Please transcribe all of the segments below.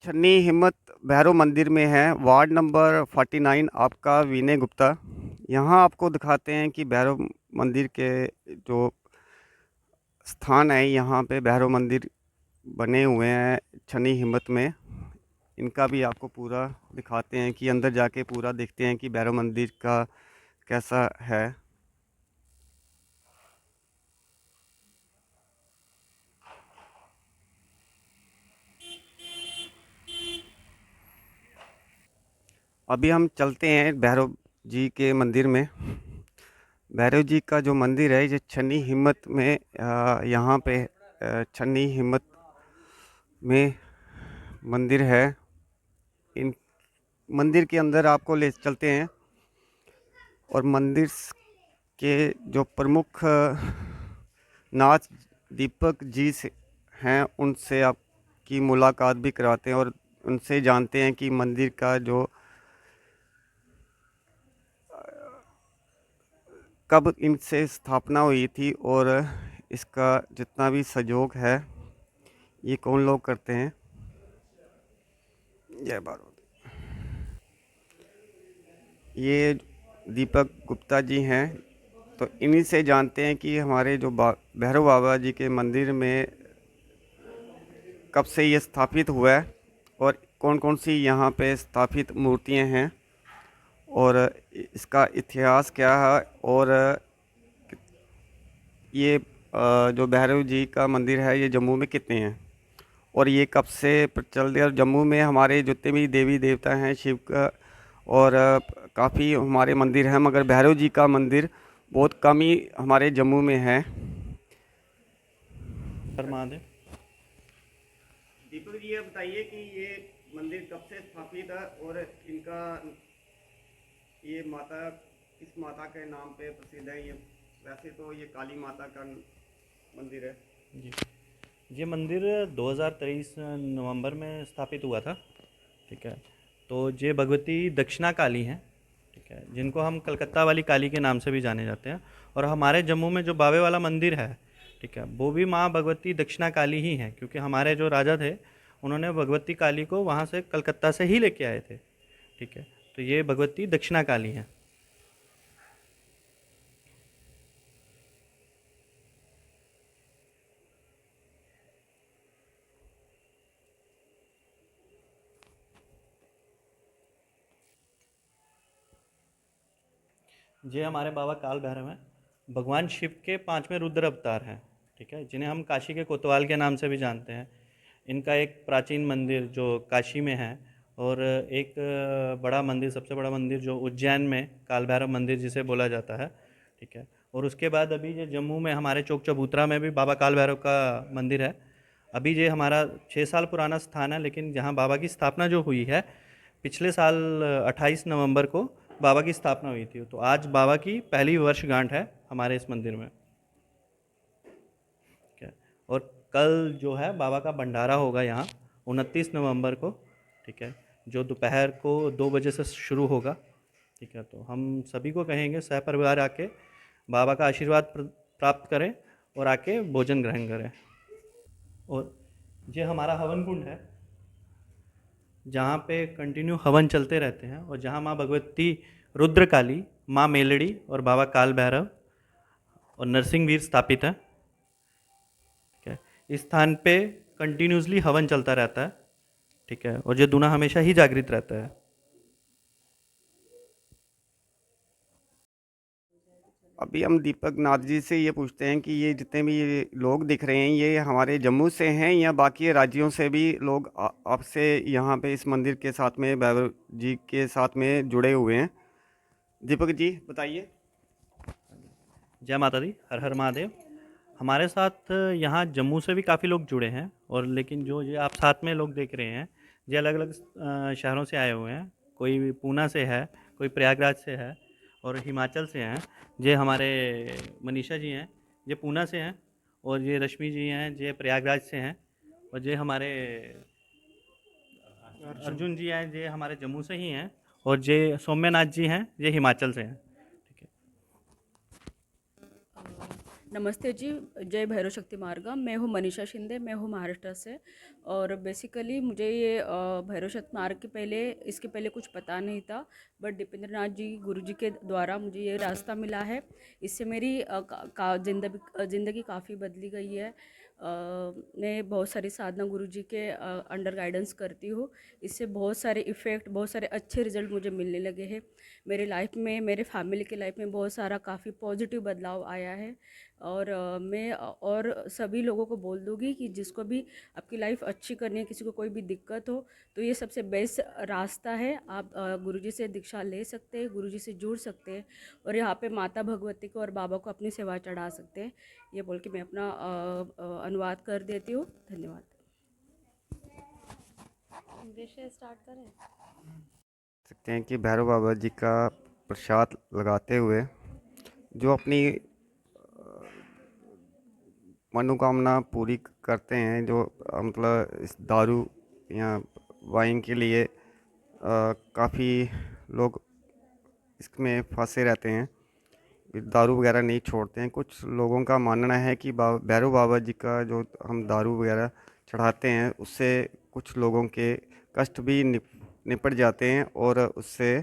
छन्नी हिम्मत भैरव मंदिर में है, वार्ड नंबर 49। आपका विनय गुप्ता। यहाँ आपको दिखाते हैं कि भैरव मंदिर के जो स्थान है, यहाँ पे भैरव मंदिर बने हुए हैं छन्नी हिम्मत में। इनका भी आपको पूरा दिखाते हैं कि अंदर जाके पूरा देखते हैं कि भैरव मंदिर का कैसा है। अभी हम चलते हैं भैरव जी के मंदिर में। भैरव जी का जो मंदिर है ये छन्नी हिम्मत में यहाँ पे छन्नी हिम्मत में मंदिर है। इन मंदिर के अंदर आपको ले चलते हैं और मंदिर के जो प्रमुख नाथ दीपक जी से हैं उनसे आपकी मुलाकात भी कराते हैं और उनसे जानते हैं कि मंदिर का जो कब इनसे स्थापना हुई थी और इसका जितना भी सहयोग है ये कौन लोग करते हैं। जय भारत। ये दीपक गुप्ता जी हैं, तो इन्हीं से जानते हैं कि हमारे जो भैरव बाबा जी के मंदिर में कब से ये स्थापित हुआ है और कौन कौन सी यहाँ पे स्थापित मूर्तियाँ हैं और इसका इतिहास क्या है। और ये जो भैरव जी का मंदिर है ये जम्मू में कितने हैं और ये कब से प्रचलित है। और जम्मू में हमारे जितने भी देवी देवता हैं शिव का और काफ़ी हमारे मंदिर हैं, मगर भैरव जी का मंदिर बहुत कम ही हमारे जम्मू में है। हर महादेव। दीपक जी, ये बताइए कि ये मंदिर कब से स्थापित है और इनका ये माता किस माता के नाम पे प्रसिद्ध है। ये वैसे तो ये काली माता का मंदिर है। जी, ये मंदिर 2023 नवंबर में स्थापित हुआ था। ठीक है, तो ये भगवती दक्षिणा काली हैं। ठीक है, जिनको हम कलकत्ता वाली काली के नाम से भी जाने जाते हैं। और हमारे जम्मू में जो बावे वाला मंदिर है, ठीक है, वो भी माँ भगवती दक्षिणा काली ही है, क्योंकि हमारे जो राजा थे उन्होंने भगवती काली को वहाँ से कलकत्ता से ही लेके आए थे। ठीक है, तो ये भगवती दक्षिणा काली हैं। ये हमारे बाबा काल भैरव हैं, भगवान शिव के पांचवें रुद्र अवतार हैं। ठीक है, जिन्हें हम काशी के कोतवाल के नाम से भी जानते हैं। इनका एक प्राचीन मंदिर जो काशी में है, और एक बड़ा मंदिर, सबसे बड़ा मंदिर जो उज्जैन में काल भैरव मंदिर जिसे बोला जाता है। ठीक है, और उसके बाद अभी ये जम्मू में हमारे चौक चबूतरा में भी बाबा काल भैरव का मंदिर है। अभी ये हमारा 6 साल पुराना स्थान है, लेकिन जहाँ बाबा की स्थापना जो हुई है पिछले साल 28 नवंबर को बाबा की स्थापना हुई थी। तो आज बाबा की पहली वर्षगांठ है हमारे इस मंदिर में। ठीक है, और कल जो है बाबा का भंडारा होगा यहाँ 29 नवंबर को। ठीक है, जो दोपहर को 2 बजे से शुरू होगा। ठीक है, तो हम सभी को कहेंगे सहपरिवार आके बाबा का आशीर्वाद प्राप्त करें और आके भोजन ग्रहण करें। और ये हमारा हवन कुंड है, जहाँ पे कंटिन्यू हवन चलते रहते हैं, और जहाँ माँ भगवती रुद्रकाली, माँ मेलड़ी और बाबा काल भैरव और नरसिंहवीर स्थापित हैं। ठीक है, इस स्थान पे कंटिन्यूसली हवन चलता रहता है। ठीक है, और ये दूना हमेशा ही जागृत रहता है। अभी हम दीपक नाथ जी से ये पूछते हैं कि ये जितने भी ये लोग दिख रहे हैं ये हमारे जम्मू से हैं या बाकी राज्यों से भी लोग आपसे यहाँ पे इस मंदिर के साथ में भैरव जी के साथ में जुड़े हुए हैं। दीपक जी बताइए। जय माता दी, हर हर महादेव। हमारे साथ यहाँ जम्मू से भी काफ़ी लोग जुड़े हैं, और लेकिन जो ये आप साथ में लोग देख रहे हैं, ये अलग अलग शहरों से आए हुए हैं। कोई पूना से है, कोई प्रयागराज से है, और हिमाचल से हैं। ये हमारे मनीषा जी हैं, ये पूना से हैं। और ये रश्मि जी हैं, ये प्रयागराज से हैं। और ये हमारे अर्जुन जी हैं, ये हमारे जम्मू से ही हैं। और ये सौम्यनाथ जी हैं, ये हिमाचल से हैं। ठीक है। नमस्ते जी, जय भैरव शक्ति मार्ग। मैं हूँ मनीषा शिंदे, मैं हूँ महाराष्ट्र से। और बेसिकली मुझे ये भैरव शक्ति मार्ग के पहले, इसके पहले कुछ पता नहीं था। बट दीपेंद्र नाथ जी गुरु जी के द्वारा मुझे ये रास्ता मिला है। इससे मेरी ज़िंदगी काफ़ी बदली गई है। मैं बहुत सारी साधना गुरु जी के अंडर गाइडेंस करती हूँ। इससे बहुत सारे इफ़ेक्ट, बहुत सारे अच्छे रिजल्ट मुझे मिलने लगे हैं। मेरे लाइफ में, मेरे फैमिली के लाइफ में बहुत सारा काफ़ी पॉजिटिव बदलाव आया है। और मैं और सभी लोगों को बोल दूँगी कि जिसको भी आपकी लाइफ अच्छी करनी है, किसी को कोई भी दिक्कत हो, तो ये सबसे बेस्ट रास्ता है। आप गुरुजी से दीक्षा ले सकते हैं, गुरुजी से जुड़ सकते हैं और यहाँ पे माता भगवती को और बाबा को अपनी सेवा चढ़ा सकते हैं। ये बोल के मैं अपना अनुवाद कर देती हूँ। धन्यवाद। विषय स्टार्ट करें। सकते हैं कि भैरव बाबा जी का प्रसाद लगाते हुए जो अपनी मनोकामना पूरी करते हैं, जो मतलब इस दारू या वाइन के लिए काफ़ी लोग इसमें फंसे रहते हैं, दारू वगैरह नहीं छोड़ते हैं। कुछ लोगों का मानना है कि भैरव बाबा जी का जो हम दारू वगैरह चढ़ाते हैं उससे कुछ लोगों के कष्ट भी निपट जाते हैं, और उससे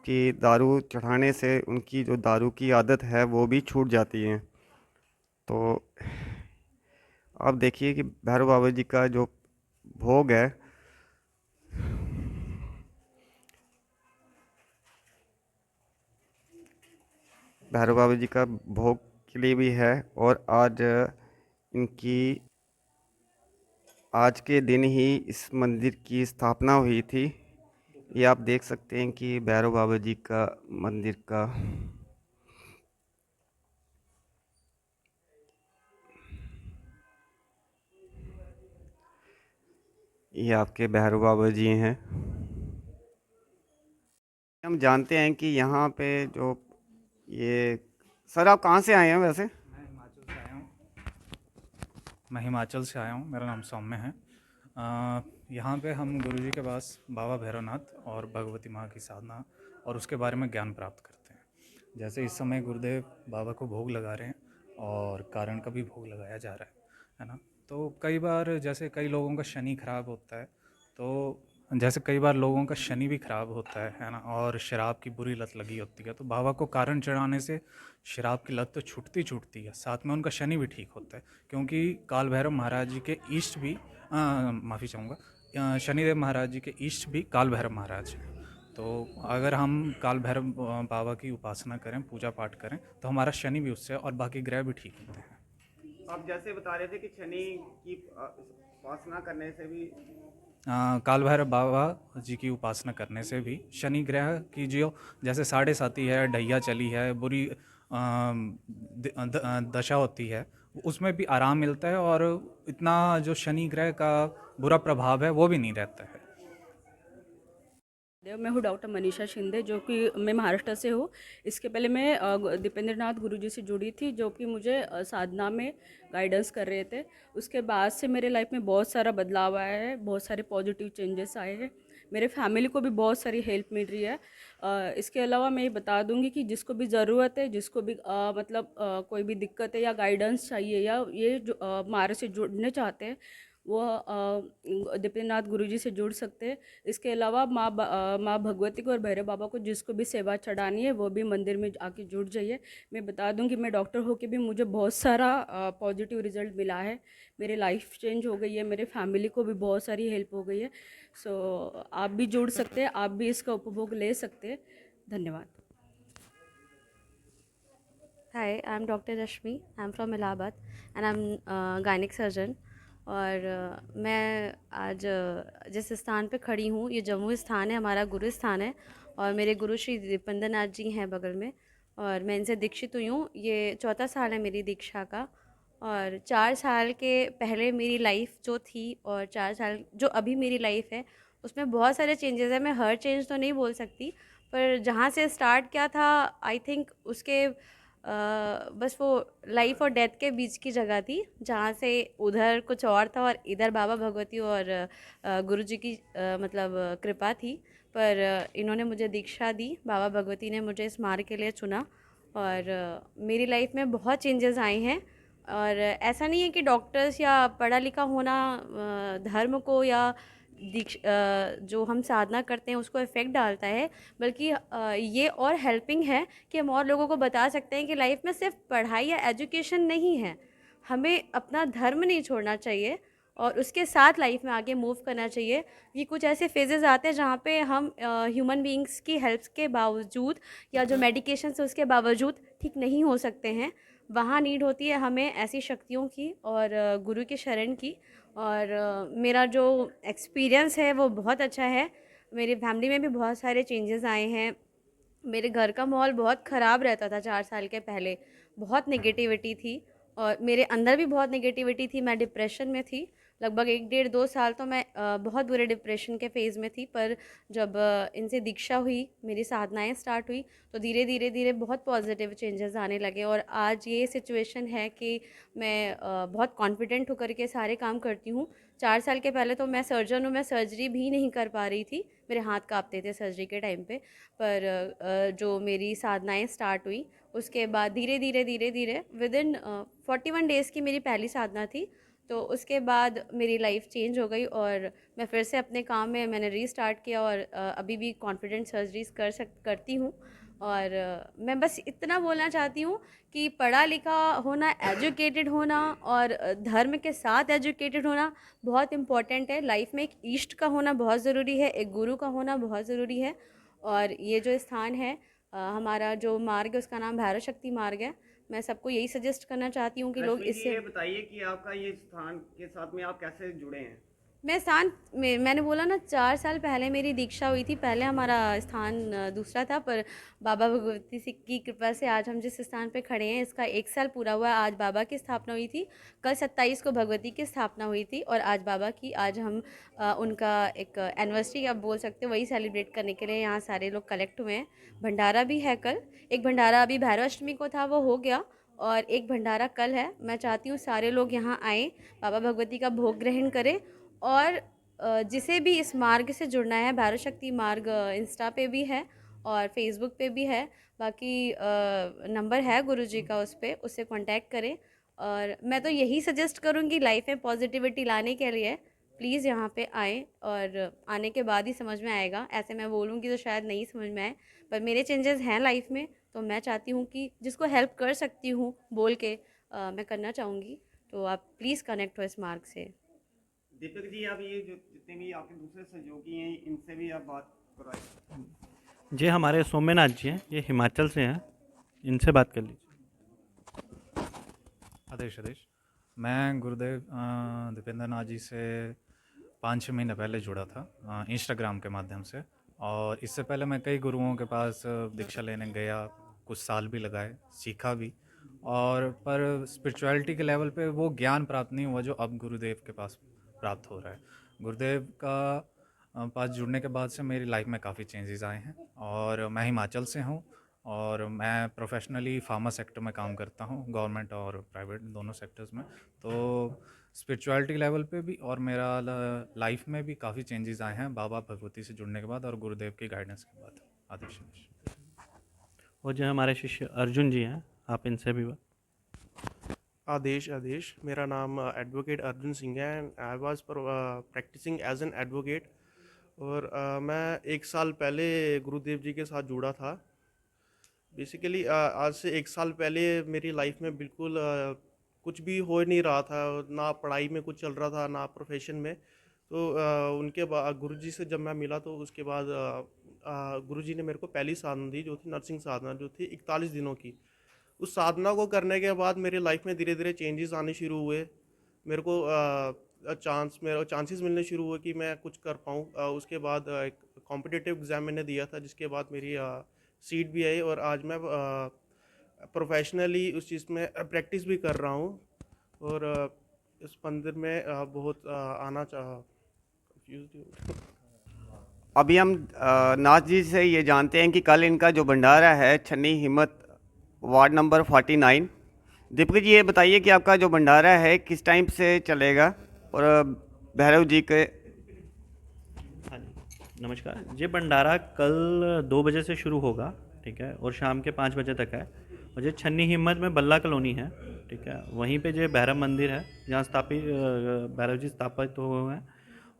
कि दारू चढ़ाने से उनकी जो दारू की आदत है वो भी छूट जाती है। तो आप देखिए कि भैरव बाबा जी का जो भोग है, भैरव बाबा जी का भोग के लिए भी है। और आज इनकी आज के दिन ही इस मंदिर की स्थापना हुई थी। ये आप देख सकते हैं कि भैरव बाबा जी का मंदिर का ये आपके भैरव बाबा जी हैं। हम जानते हैं कि यहाँ पे जो ये सर, आप कहाँ से आए हैं वैसे? मैं हिमाचल से आया हूँ। मेरा नाम सौम्य है। यहाँ पे हम गुरुजी के पास बाबा भैरवनाथ और भगवती माँ की साधना और उसके बारे में ज्ञान प्राप्त करते हैं। जैसे इस समय गुरुदेव बाबा को भोग लगा रहे हैं और कारण का भी भोग लगाया जा रहा है ना। तो कई बार जैसे कई लोगों का शनि खराब होता है, तो जैसे कई बार लोगों का शनि भी खराब होता है ना, और शराब की बुरी लत लगी होती है, तो बाबा को कारण चढ़ाने से शराब की लत तो छूटती है, साथ में उनका शनि भी ठीक होता है। क्योंकि काल भैरव महाराज जी के इष्ट भी माफ़ी चाहूँगा, शनिदेव महाराज जी के इष्ट भी काल भैरव महाराज हैं। तो अगर हम काल भैरव बाबा की उपासना करें, पूजा पाठ करें, तो हमारा शनि भी उससे और बाकी ग्रह भी ठीक होते हैं। आप जैसे बता रहे थे कि शनि की उपासना करने से भी काल भैरव बाबा जी की उपासना करने से भी शनि ग्रह की जो जैसे साढ़े साती है, ढैया चली है, बुरी दशा होती है, उसमें भी आराम मिलता है और इतना जो शनि ग्रह का बुरा प्रभाव है वो भी नहीं रहता है। मैं हूँ डॉक्टर मनीषा शिंदे, जो कि मैं महाराष्ट्र से हूँ। इसके पहले मैं दीपेंद्र नाथ गुरुजी से जुड़ी थी, जो कि मुझे साधना में गाइडेंस कर रहे थे। उसके बाद से मेरे लाइफ में बहुत सारा बदलाव आया है, बहुत सारे पॉजिटिव चेंजेस आए हैं। मेरे फैमिली को भी बहुत सारी हेल्प मिल रही है। इसके अलावा मैं ये बता दूंगी कि जिसको भी ज़रूरत है, जिसको भी मतलब कोई भी दिक्कत है या गाइडेंस चाहिए, या ये जो हमारे से जुड़ने चाहते हैं, वो दीपेंद्रनाथ गुरुजी से जुड़ सकते हैं। इसके अलावा माँ भगवती को और भैरव बाबा को जिसको भी सेवा चढ़ानी है, वो भी मंदिर में आके जुड़ जाइए। मैं बता दूं कि मैं डॉक्टर होके भी मुझे बहुत सारा पॉजिटिव रिजल्ट मिला है। मेरी लाइफ चेंज हो गई है, मेरे फैमिली को भी बहुत सारी हेल्प हो गई है। सो आप भी जुड़ सकते हैं, आप भी इसका उपभोग ले सकते हैं। धन्यवाद। Hi, I'm Dr. Rashmi. I'm from Allahabad and I'm gynaec surgeon. और मैं आज जिस स्थान पे खड़ी हूँ, ये जम्मू स्थान है, हमारा गुरु स्थान है। और मेरे गुरु श्री दीपेंद्र नाथ जी हैं बगल में, और मैं इनसे दीक्षित हुई हूँ। ये चौथा साल है मेरी दीक्षा का। और 4 साल के पहले मेरी लाइफ जो थी और 4 साल जो अभी मेरी लाइफ है, उसमें बहुत सारे चेंजेस हैं। मैं हर चेंज तो नहीं बोल सकती, पर जहाँ से स्टार्ट किया था, आई थिंक उसके बस वो लाइफ और डेथ के बीच की जगह थी, जहाँ से उधर कुछ और था और इधर बाबा भगवती और गुरु जी की मतलब कृपा थी। पर इन्होंने मुझे दीक्षा दी, बाबा भगवती ने मुझे इस मार्ग के लिए चुना, और मेरी लाइफ में बहुत चेंजेस आए हैं। और ऐसा नहीं है कि डॉक्टर्स या पढ़ा लिखा होना धर्म को या जो हम साधना करते हैं उसको इफ़ेक्ट डालता है, बल्कि ये और हेल्पिंग है कि हम और लोगों को बता सकते हैं कि लाइफ में सिर्फ पढ़ाई या एजुकेशन नहीं है, हमें अपना धर्म नहीं छोड़ना चाहिए और उसके साथ लाइफ में आगे मूव करना चाहिए। कि कुछ ऐसे फेजेस आते हैं जहाँ पे हम ह्यूमन बीइंग्स की हेल्प के बावजूद या जो मेडिकेशन है उसके बावजूद ठीक नहीं हो सकते हैं, वहाँ नीड होती है हमें ऐसी शक्तियों की और गुरु की शरण की। और मेरा जो एक्सपीरियंस है वो बहुत अच्छा है। मेरी फैमिली में भी बहुत सारे चेंजेस आए हैं। मेरे घर का माहौल बहुत ख़राब रहता था 4 साल के पहले, बहुत नेगेटिविटी थी और मेरे अंदर भी बहुत नेगेटिविटी थी, मैं डिप्रेशन में थी। लगभग 1 डेढ़ 2 साल तो मैं बहुत बुरे डिप्रेशन के फ़ेज़ में थी, पर जब इनसे दीक्षा हुई, मेरी साधनाएँ स्टार्ट हुई, तो धीरे-धीरे बहुत पॉजिटिव चेंजेस आने लगे और आज ये सिचुएशन है कि मैं बहुत कॉन्फिडेंट होकर के सारे काम करती हूँ। 4 साल के पहले तो मैं सर्जन हूँ, मैं सर्जरी भी नहीं कर पा रही थी, मेरे हाथ काँपते थे सर्जरी के टाइम पे। पर जो मेरी साधनाएँ स्टार्ट हुई, उसके बाद धीरे-धीरे विदिन 41 डेज़ की मेरी पहली साधना थी। तो उसके बाद मेरी लाइफ चेंज हो गई और मैं फिर से अपने काम में मैंने रीस्टार्ट किया और अभी भी कॉन्फिडेंट सर्जरीज़ करती हूँ। और मैं बस इतना बोलना चाहती हूँ कि पढ़ा लिखा होना, एजुकेटेड होना और धर्म के साथ एजुकेटेड होना बहुत इम्पॉर्टेंट है। लाइफ में एक इष्ट का होना बहुत ज़रूरी है, एक गुरु का होना बहुत ज़रूरी है। और ये जो स्थान है हमारा जो मार्ग है उसका नाम भैरव शक्ति मार्ग है। मैं सबको यही सजेस्ट करना चाहती हूँ कि लोग रश्मि जी, इससे ये बताइए कि आपका ये स्थान के साथ में आप कैसे जुड़े हैं? मैं स्थान मैंने बोला ना 4 साल पहले मेरी दीक्षा हुई थी। पहले हमारा स्थान दूसरा था, पर बाबा भगवती सिंह की कृपा से आज हम जिस स्थान पे खड़े हैं इसका 1 साल पूरा हुआ है। आज बाबा की स्थापना हुई थी, कल 27 को भगवती की स्थापना हुई थी और आज बाबा की आज हम उनका एक एनिवर्सरी आप बोल सकते हो वही सेलिब्रेट करने के लिए यहाँ सारे लोग कलेक्ट हुए हैं। भंडारा भी है कल, एक भंडारा अभी भैरव अष्टमी को था वो हो गया और एक भंडारा कल है। मैं चाहती हूँ सारे लोग यहाँ आएँ, बाबा भगवती का भोग ग्रहण करें और जिसे भी इस मार्ग से जुड़ना है, भैरव शक्ति मार्ग इंस्टा पे भी है और फेसबुक पे भी है। बाकी नंबर है गुरुजी का, उस पे उससे कांटेक्ट करें। और मैं तो यही सजेस्ट करूँगी लाइफ में पॉजिटिविटी लाने के लिए प्लीज़ यहाँ पे आएँ और आने के बाद ही समझ में आएगा। ऐसे मैं बोलूँगी तो शायद नहीं समझ में आए, पर मेरे चेंजेस हैं लाइफ में, तो मैं चाहती हूँ कि जिसको हेल्प कर सकती हूँ बोल के मैं करना चाहूँगी। तो आप प्लीज़ कनेक्ट हो इस मार्ग से। दीपक जी, आप ये जो जितने भी आपके दूसरे सहयोगी हैं इनसे भी आप बात कराएं। जी हमारे सोमनाथ जी हैं, ये हिमाचल से हैं, इनसे बात कर लीजिए। आदेश आदेश। मैं गुरुदेव दीपेंद्र नाथ जी से 5-6 महीने पहले जुड़ा था इंस्टाग्राम के माध्यम से, और इससे पहले मैं कई गुरुओं के पास दीक्षा लेने गया, कुछ साल भी लगाए, सीखा भी, और पर स्पिरिचुअलिटी के लेवल पे वो ज्ञान प्राप्त नहीं हुआ जो अब गुरुदेव के पास प्राप्त हो रहा है। गुरुदेव का पास जुड़ने के बाद से मेरी लाइफ में काफ़ी चेंजेस आए हैं। और मैं हिमाचल से हूँ और मैं प्रोफेशनली फार्मा सेक्टर में काम करता हूँ, गवर्नमेंट और प्राइवेट दोनों सेक्टर्स में। तो स्पिरिचुअलिटी लेवल पे भी और मेरा लाइफ में भी काफ़ी चेंजेस आए हैं बाबा भगवती से जुड़ने के बाद और गुरुदेव की गाइडेंस के बाद। आदेश। और जो हमारे शिष्य अर्जुन जी हैं, आप इनसे भी बात। आदेश आदेश। मेरा नाम एडवोकेट अर्जुन सिंह है and I was practising as an advocate. और मैं 1 साल पहले गुरुदेव जी के साथ जुड़ा था। बेसिकली आज से 1 साल पहले मेरी लाइफ में बिल्कुल कुछ भी हो नहीं रहा था, ना पढ़ाई में कुछ चल रहा था ना प्रोफेशन में। तो उनके बाद गुरुजी से जब मैं मिला तो उसके बाद गुरुजी ने मेरे को पहली साधना दी जो थी नर्सिंग साधना, जो थी 41 दिनों की। उस साधना को करने के बाद मेरी लाइफ में धीरे धीरे चेंजेस आने शुरू हुए। मेरे को चांसेस मिलने शुरू हुए कि मैं कुछ कर पाऊँ। उसके बाद एक कॉम्पिटिटिव एग्ज़ाम मैंने दिया था जिसके बाद मेरी सीट भी आई और आज मैं प्रोफेशनली उस चीज़ में प्रैक्टिस भी कर रहा हूँ। और इस मंदिर में बहुत आना चाह। अभी हम नाथ जी से ये जानते हैं कि कल इनका जो भंडारा है छन्नी हिम्मत वार्ड नंबर 49। दीपक जी, ये बताइए कि आपका जो भंडारा है किस टाइम से चलेगा और भैरव जी के। हाँ जी, नमस्कार। ये भंडारा कल 2 बजे से शुरू होगा, ठीक है, और शाम के 5 बजे तक है। और ये छन्नी हिम्मत में बल्ला कॉलोनी है, ठीक है। वहीं पे जो भैरव मंदिर है, जहाँ स्थापित भैरव जी स्थापित हुए हैं,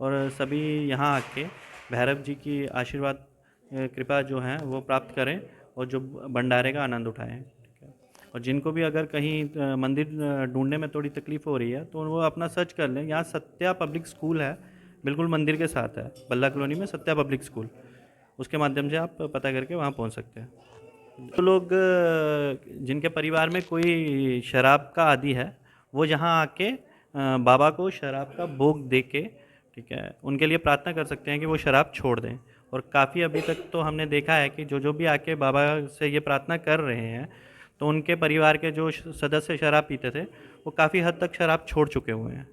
और सभी यहाँ आके भैरव जी की आशीर्वाद कृपा जो है वो प्राप्त करें और जो भंडारे का आनंद उठाएं। ठीक है। और जिनको भी अगर कहीं मंदिर ढूंढने में थोड़ी तकलीफ हो रही है तो वो अपना सर्च कर लें। यहाँ सत्या पब्लिक स्कूल है, बिल्कुल मंदिर के साथ है, बल्ला कॉलोनी में सत्या पब्लिक स्कूल, उसके माध्यम से आप पता करके वहाँ पहुँच सकते हैं। तो लोग जिनके परिवार में कोई शराब का आदी है, वो यहाँ आके बाबा को शराब का भोग दे के, ठीक है, उनके लिए प्रार्थना कर सकते हैं कि वो शराब छोड़ दें। और काफ़ी अभी तक तो हमने देखा है कि जो जो भी आके बाबा से ये प्रार्थना कर रहे हैं, तो उनके परिवार के जो सदस्य शराब पीते थे वो काफ़ी हद तक शराब छोड़ चुके हुए हैं।